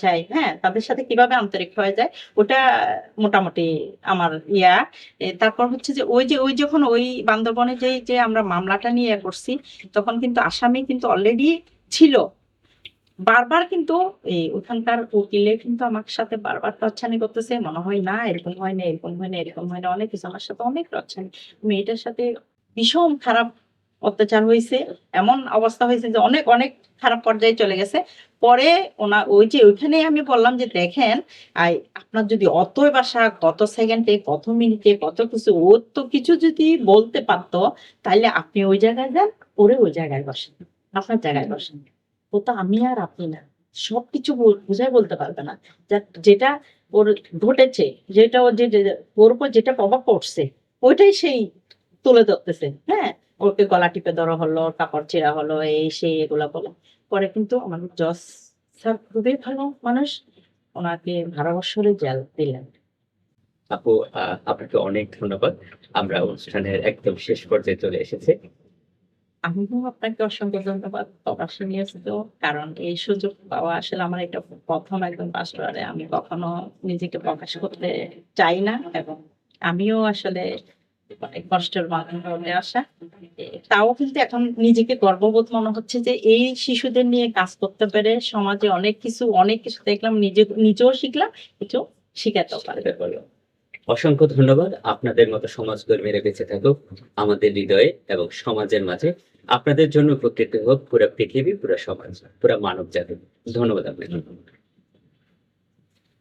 যায়, হ্যাঁ? তাদের সাথে কিভাবে আন্তরিক হয়ে যায় ওটা মোটামুটি আমার ইয়া। তারপর হচ্ছে যে ওই যখন ওই বান্দরবনে যে আমরা মামলাটা নিয়ে করছি, তখন কিন্তু আসামি কিন্তু অলরেডি ছিল। বারবার কিন্তু ওখানকার উকিলে কিন্তু আমার সাথে বারবার টর্চানি করতেছে, মনে হয় না এরকম হয় না, এরকম হয় না, এরকম হয় না, অনেক কিছু আমার সাথে অনেক টর্চানি। মেয়েটার সাথে ভীষণ খারাপ অত্যাচার হয়েছে, এমন অবস্থা হয়েছে যে অনেক অনেক খারাপ পর্যায়ে চলে গেছে। পরে ওইখানে আমি বললাম যে দেখেন, আপনার যদি অত বাসা কত সেকেন্ডে কত মিনিটে কত কিছু ও তো কিছু যদি বলতে পারতো, তাহলে আপনি ওই জায়গায় যান, ওরে ওই জায়গায় বসেন, আপনার জায়গায় বসেন। ও তো আমি আর আপনি না, সবকিছু বুঝাই বলতে পারবে না। যেটা ওর ঘটেছে, যেটা ওর উপর যেটা প্রভাব পড়ছে, ওইটাই সেই তুলে ধরতেছে। হ্যাঁ, ওকে গলা টিপে ধরা হলো, কাপড় ছেঁড়া হলো, এই সেই এগুলা বলে। পরে কিন্তু আমাদের জজ স্যার খুবই ভালো মানুষ, ওনাকে 12 বছরের জেল দিলেন। আপু, আপনাকে অনেক ধন্যবাদ। আমরা অনুষ্ঠানের একদম শেষ পর্যায়ে চলে এসেছি। আমিও আপনাকে অসংখ্য ধন্যবাদ প্রবাসী নিউজকেও। কারণ এই সুযোগ পাওয়া আসলে আমার এটা ১ম একদম পাসওয়ার্ডে। আমি কখনো নিজেকে প্রকাশ করতে চাই না, এবং আমিও আসলে অনেক কষ্টের মাধ্যমে আসা। তাও কিন্তু এখন নিজেকে গর্ববোধ মনে হচ্ছে যে এই শিশুদের নিয়ে কাজ করতে পেরে সমাজে অনেক কিছু দেখলাম, নিজেও শিখলাম, কিছু শিখাতেও পারবে বলে। অসংখ্য ধন্যবাদ। আপনাদের মতো সমাজকর্মীরা বেঁচে থাকুক আমাদের হৃদয়ে এবং সমাজের মাঝে। আপনাদের জন্য উপকৃত হোক পুরা পৃথিবী, পুরা সমাজ, পুরা মানব জাতি। ধন্যবাদ আপনাকে।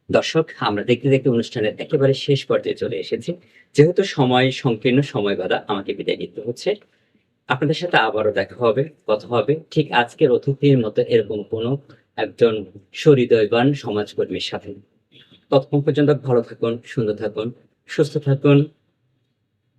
দর্শক, আমরা দেখতে দেখতে অনুষ্ঠানের একেবারে শেষ পর্যায়ে চলে এসেছি। যেহেতু সময় সংকীর্ণ, সময় বাধা, আমাকে বিদায় নিতে হচ্ছে। আপনাদের সাথে আবারও দেখা হবে, কথা হবে ঠিক আজকের অতিথির মতো এরকম কোনো একজন সহৃদয়বান সমাজকর্মীর সাথে। ততক্ষণ পর্যন্ত ভালো থাকুন, সুন্দর থাকুন, সুস্থ থাকুন।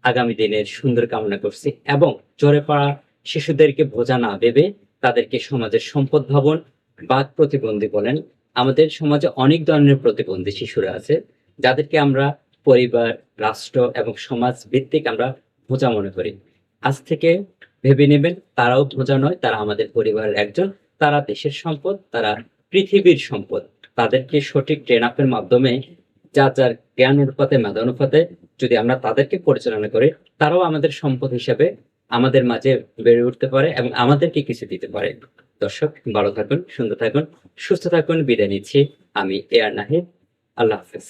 আগামী দিনের সুন্দর কামনা করছি এবং ঝরে পড়া শিশুদেরকে বোঝা না ভেবে তাদেরকে সমাজের সম্পদ ভাবুন। বাক প্রতিবন্ধী বলেন, আমাদের সমাজে অনেক ধরনের প্রতিবন্ধী শিশুরা আছে, যাদেরকে আমরা পরিবার, রাষ্ট্র এবং সমাজ ভিত্তিক আমরা বোঝা মনে করি। আজ থেকে ভেবে নেবেন, তারাও বোঝা নয়, তারা আমাদের পরিবারের একজন, তারা দেশের সম্পদ, তারা পৃথিবীর সম্পদ। তাদেরকে সঠিক ট্রেন আপের মাধ্যমে যার যার জ্ঞান অনুপাতে, মেধা অনুপাতে যদি আমরা তাদেরকে পরিচালনা করি, তারাও আমাদের সম্পদ হিসেবে আমাদের মাঝে বেড়ে উঠতে পারে এবং আমাদেরকে কিছু দিতে পারে। দর্শক, ভালো থাকুন, সুন্দর থাকুন, সুস্থ থাকুন। বিদায় নিচ্ছি আমি এয়ার নাহিদ। আল্লাহ হাফেজ।